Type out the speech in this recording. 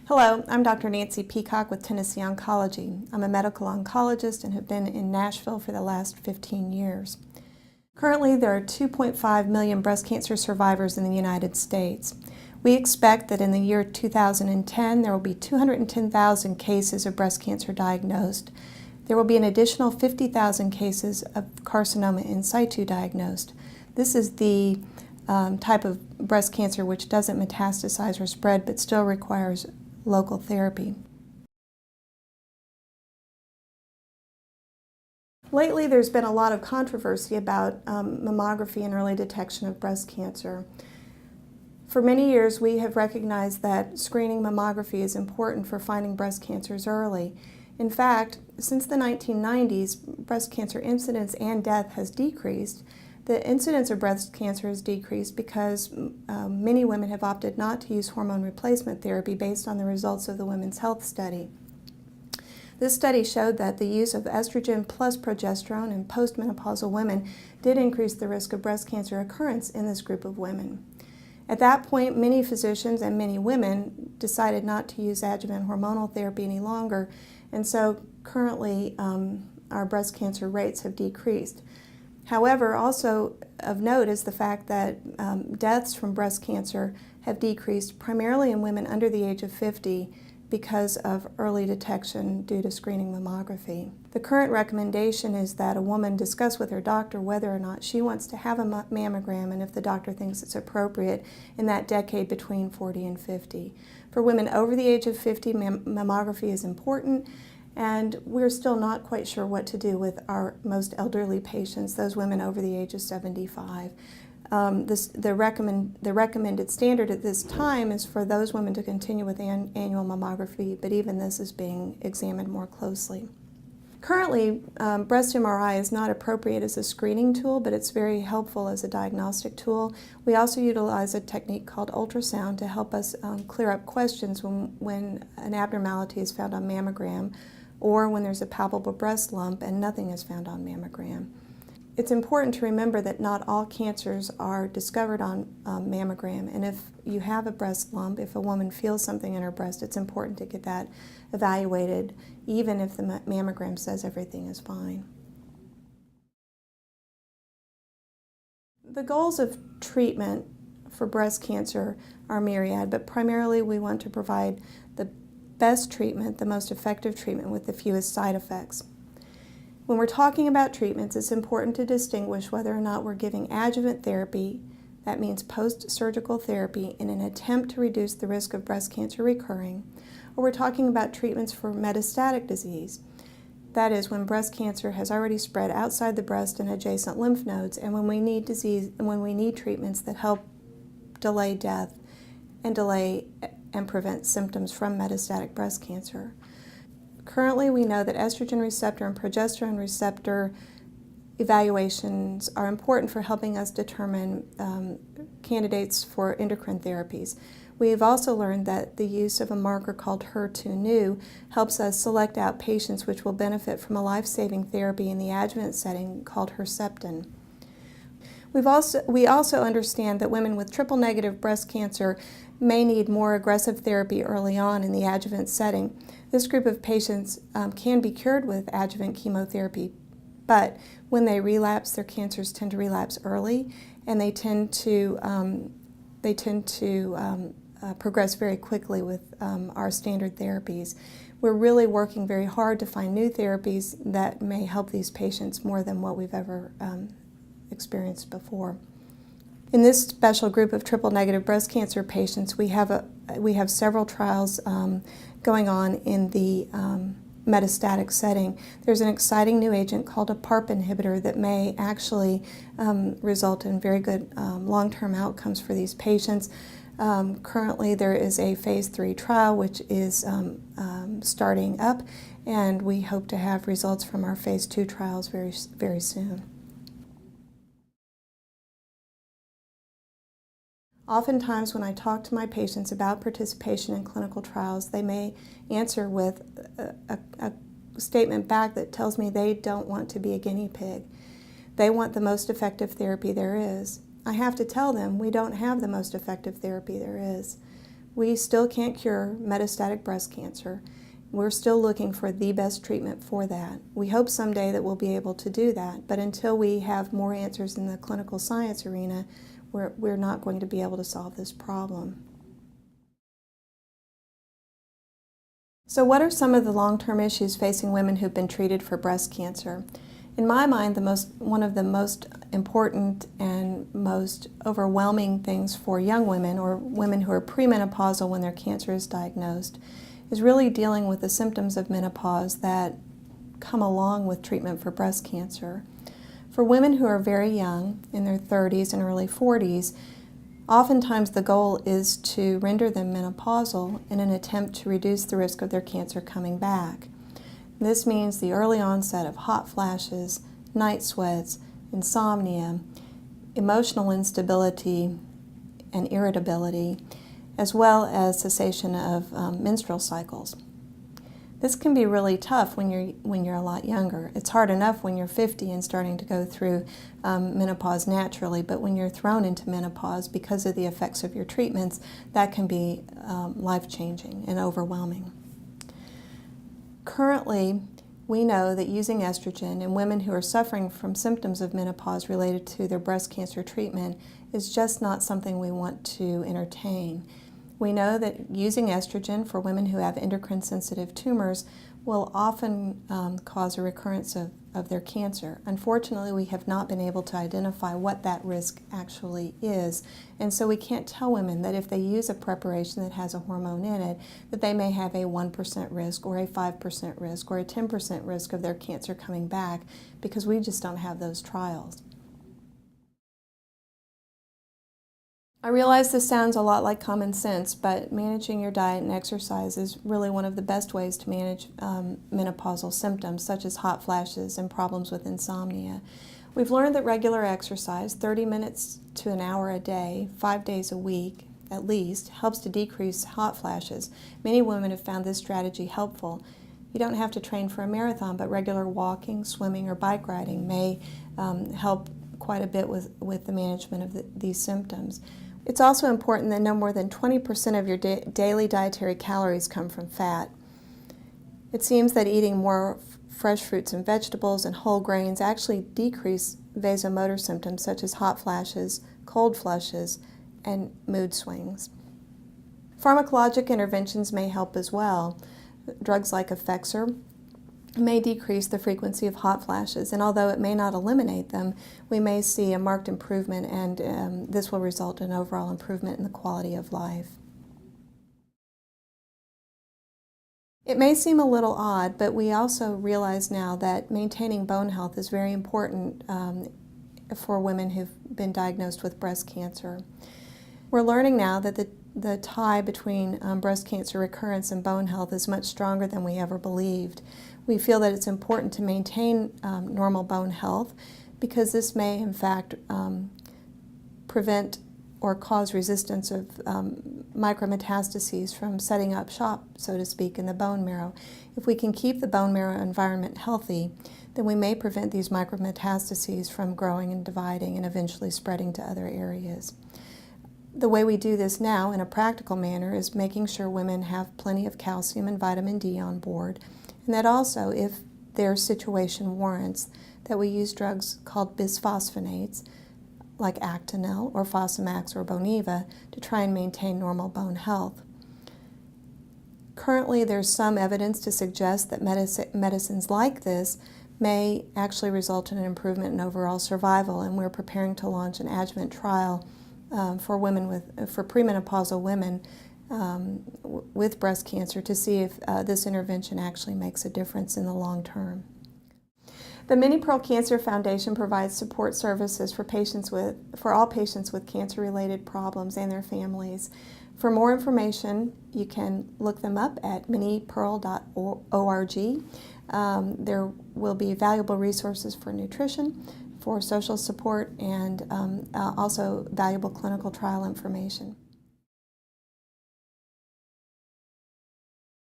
Hello, I'm Dr. Nancy Peacock with Tennessee Oncology. I'm a medical oncologist and have been in Nashville for the last 15 years. Currently, there are 2.5 million breast cancer survivors in the United States. We expect that in the year 2010, there will be 210,000 cases of breast cancer diagnosed. There will be an additional 50,000 cases of carcinoma in situ diagnosed. This is the type of breast cancer which doesn't metastasize or spread but still requires local therapy. Lately, there's been a lot of controversy about mammography and early detection of breast cancer. For many years, we have recognized that screening mammography is important for finding breast cancers early. In fact, since the 1990s, breast cancer incidence and death has decreased. The incidence of breast cancer has decreased because many women have opted not to use hormone replacement therapy based on the results of the Women's Health Study. This study showed that the use of estrogen plus progesterone in postmenopausal women did increase the risk of breast cancer occurrence in this group of women. At that point, many physicians and many women decided not to use adjuvant hormonal therapy any longer, and so currently our breast cancer rates have decreased. However, also of note is the fact that deaths from breast cancer have decreased primarily in women under the age of 50 because of early detection due to screening mammography. The current recommendation is that a woman discuss with her doctor whether or not she wants to have a mammogram and if the doctor thinks it's appropriate in that decade between 40 and 50. For women over the age of 50, mammography is important, and we're still not quite sure what to do with our most elderly patients, those women over the age of 75. The recommended standard at this time is for those women to continue with annual mammography, but even this is being examined more closely. Currently, breast MRI is not appropriate as a screening tool, but it's very helpful as a diagnostic tool. We also utilize a technique called ultrasound to help us clear up questions when an abnormality is found on mammogram, or when there's a palpable breast lump and nothing is found on mammogram. It's important to remember that not all cancers are discovered on mammogram, and if you have a breast lump, if a woman feels something in her breast, it's important to get that evaluated, even if the mammogram says everything is fine. The goals of treatment for breast cancer are myriad, but primarily we want to provide the best treatment, the most effective treatment with the fewest side effects. When we're talking about treatments, it's important to distinguish whether or not we're giving adjuvant therapy, that means post-surgical therapy, in an attempt to reduce the risk of breast cancer recurring, or we're talking about treatments for metastatic disease. That is, when breast cancer has already spread outside the breast and adjacent lymph nodes, and when we need treatments that help delay death and prevent symptoms from metastatic breast cancer. Currently, we know that estrogen receptor and progesterone receptor evaluations are important for helping us determine candidates for endocrine therapies. We have also learned that the use of a marker called HER2/neu helps us select out patients which will benefit from a life-saving therapy in the adjuvant setting called Herceptin. We also understand that women with triple-negative breast cancer may need more aggressive therapy early on in the adjuvant setting. This group of patients can be cured with adjuvant chemotherapy, but when they relapse, their cancers tend to relapse early, and they tend to progress very quickly with our standard therapies. We're really working very hard to find new therapies that may help these patients more than what we've ever experienced before. In this special group of triple-negative breast cancer patients, we have several trials going on in the metastatic setting. There's an exciting new agent called a PARP inhibitor that may actually result in very good long-term outcomes for these patients. Currently, there is a phase 3 trial which is starting up, and we hope to have results from our phase 2 trials very soon. Oftentimes when I talk to my patients about participation in clinical trials, they may answer with a statement back that tells me they don't want to be a guinea pig. They want the most effective therapy there is. I have to tell them we don't have the most effective therapy there is. We still can't cure metastatic breast cancer. We're still looking for the best treatment for that. We hope someday that we'll be able to do that, but until we have more answers in the clinical science arena, we're not going to be able to solve this problem. So what are some of the long-term issues facing women who've been treated for breast cancer? In my mind, one of the most important and most overwhelming things for young women or women who are premenopausal when their cancer is diagnosed is really dealing with the symptoms of menopause that come along with treatment for breast cancer. For women who are very young, in their 30s and early 40s, oftentimes the goal is to render them menopausal in an attempt to reduce the risk of their cancer coming back. This means the early onset of hot flashes, night sweats, insomnia, emotional instability and irritability, as well as cessation of menstrual cycles. This can be really tough when you're a lot younger. It's hard enough when you're 50 and starting to go through menopause naturally, but when you're thrown into menopause because of the effects of your treatments, that can be life-changing and overwhelming. Currently, we know that using estrogen in women who are suffering from symptoms of menopause related to their breast cancer treatment is just not something we want to entertain. We know that using estrogen for women who have endocrine-sensitive tumors will often cause a recurrence of their cancer. Unfortunately, we have not been able to identify what that risk actually is, and so we can't tell women that if they use a preparation that has a hormone in it, that they may have a 1% risk or a 5% risk or a 10% risk of their cancer coming back, because we just don't have those trials. I realize this sounds a lot like common sense, but managing your diet and exercise is really one of the best ways to manage menopausal symptoms such as hot flashes and problems with insomnia. We've learned that regular exercise, 30 minutes to an hour a day, 5 days a week at least, helps to decrease hot flashes. Many women have found this strategy helpful. You don't have to train for a marathon, but regular walking, swimming, or bike riding may help quite a bit with the management of these symptoms. It's also important that no more than 20% of your daily dietary calories come from fat. It seems that eating more fresh fruits and vegetables and whole grains actually decrease vasomotor symptoms such as hot flashes, cold flushes, and mood swings. Pharmacologic interventions may help as well. Drugs like Effexor may decrease the frequency of hot flashes, and although it may not eliminate them, we may see a marked improvement, and this will result in overall improvement in the quality of life. It may seem a little odd, but we also realize now that maintaining bone health is very important for women who've been diagnosed with breast cancer. We're learning now that the tie between breast cancer recurrence and bone health is much stronger than we ever believed. We feel that it's important to maintain normal bone health because this may, in fact, prevent or cause resistance of micrometastases from setting up shop, so to speak, in the bone marrow. If we can keep the bone marrow environment healthy, then we may prevent these micrometastases from growing and dividing and eventually spreading to other areas. The way we do this now in a practical manner is making sure women have plenty of calcium and vitamin D on board, and that also, if their situation warrants, that we use drugs called bisphosphonates, like Actonel or Fosamax or Boniva, to try and maintain normal bone health. Currently, there's some evidence to suggest that medicines like this may actually result in an improvement in overall survival, and we're preparing to launch an adjuvant trial for premenopausal women with breast cancer to see if this intervention actually makes a difference in the long term. The Mini Pearl Cancer Foundation provides support services for all patients with cancer-related problems and their families. For more information, you can look them up at minipearl.org. There will be valuable resources for nutrition, for social support, and also valuable clinical trial information.